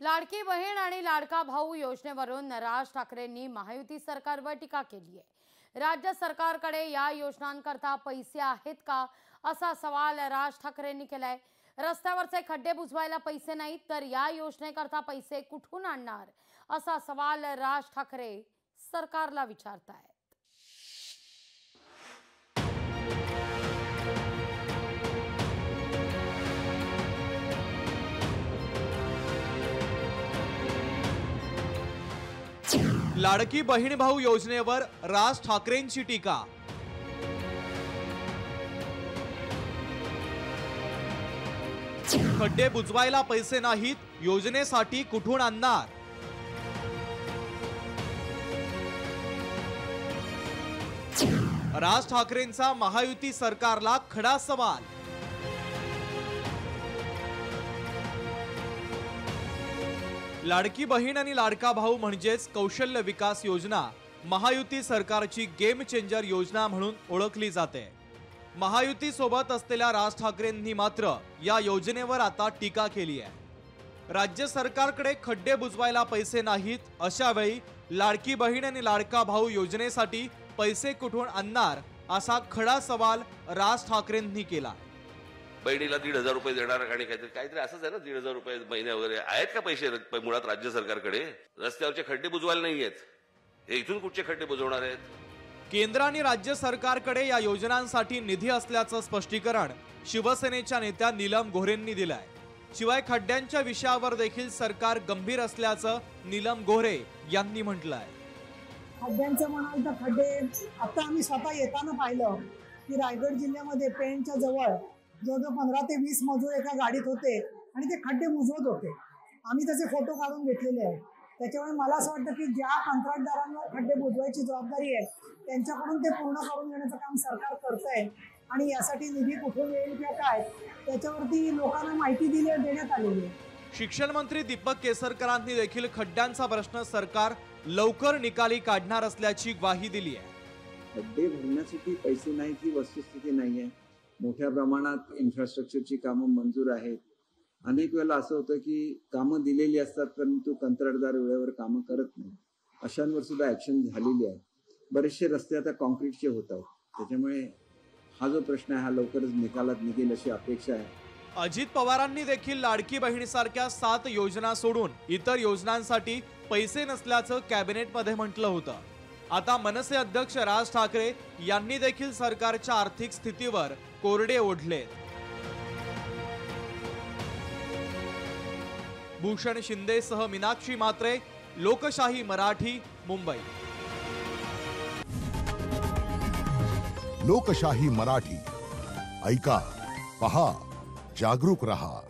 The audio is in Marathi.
लाडकी बहीण आणि लाडका भाऊ योजनेवरून राज ठाकरेंनी महायुती सरकारवर टीका केली आहे। राज्य सरकारकडे या योजनांकरता पैसे आहेत का असा सवाल राज ठाकरेंनी केलाय। रस्त्यावरचे खड्डे बुजवायला पैसे नाहीत तर या योजनेकरता पैसे कुठून आणणार असा सवाल राज ठाकरे सरकारला विचारतायत। लाडकी बहीण भाऊ योजनेवर राज ठाकरेंची टीका। खड्डे बुजवायला पैसे नाहीत, योजनेसाठी कुठून आणणार? राज ठाकरेंचा महायुती सरकारला खडा सवाल। लाडकी बहीण आणि लाडका भाऊ म्हणजेच कौशल्य विकास योजना महायुती सरकारची गेम चेंजर योजना म्हणून ओळखली जाते। महायुती सोबत असलेल्या राज ठाकरेंनी मात्र या योजनेवर आता टीका केली आहे। राज्य सरकारकडे खड्डे बुजवायला पैसे नाहीत, अशा वेळी लाडकी बहीण आणि लाडका भाऊ योजनेसाठी पैसे कुठून आणणार असा खडा सवाल राज ठाकरेंनी केला। बहिणीला 1,500 रुपये देणार आणि काहीतरी असंच आहे ना, 1,500 रुपये महिने वगैरे आहेत का पैसे मुळात राज्य सरकारकडे? रस्त्यावरचे खड्डे बुजवायला नाही आहेत, हे इथून कुठचे खड्डे बुजवणार आहेत? केंद्र आणि राज्य सरकारकडे या योजनांसाठी निधी असल्याचं स्पष्टीकरण शिवसेनेच्या नेत्या नीलम गोऱ्हेंनी दिलंय। शिवाय खड्ड्यांच्या विषयावर देखील सरकार गंभीर असल्याचं नीलम गोऱ्हे यांनी म्हटलंय। खड्ड्यांचं म्हणाल तर खड्डे आता आम्ही स्वतः येताना पाहिलं की रायगड जिल्ह्यामध्ये पेणच्या जवळ जवळजवळ 15 ते 20 मजूर एका गाडीत होते आणि ते खड्डे बुजवत होते। आम्ही त्याचे फोटो काढून घेतलेले आहेत। त्याच्यामुळे मला असं वाटतं की ज्या कंत्राटदारांवर खड्डे बुजवायची जबाबदारी आहे त्यांच्याकडून ते पूर्ण करून घेण्याचं काम सरकार करतंय आणि यासाठी निधी कुठून येईल किंवा काय त्याच्यावरती लोकांना माहिती देण्यात आलेली आहे। शिक्षण मंत्री दीपक केसरकरांनी देखील खड्ड्यांचा प्रश्न सरकार लवकर निकाली काढणार असल्याची ग्वाही दिली आहे। खड्डे भरण्यासाठी पैसे नाहीत ही वस्तुस्थिती नाहीये। मोठ्या प्रमाणात इन्फ्रास्ट्रक्चरची कामं मंजूर आहेत। अनेक वेळेला असं होतं की कामं दिलेली असतात परंतु कंत्राटदार वेळेवर कामं करत नाही, अशांवर सुद्धा ऍक्शन झालेली आहे। बरेचसे रस्ते आता कॉन्क्रीटचे होत आहेत, त्याच्यामुळे हा जो प्रश्न आहे हा लवकरच निकालात निघेल अशी अपेक्षा आहे। अजित पवारांनी देखील लाडकी बहिणीसारख्या 7 योजना सोडून इतर योजनांसाठी पैसे नसल्याचं कॅबिनेटमध्ये म्हटलं होतं। आता मनसे अध्यक्ष राज ठाकरे यांनी देखील सरकारच्या आर्थिक स्थितीवर कोरडे ओढले। भूषण शिंदेसह मीनाक्षी म्हात्रे, लोकशाही मराठी, मुंबई। लोकशाही मराठी ऐका, पहा, जागरूक रहा।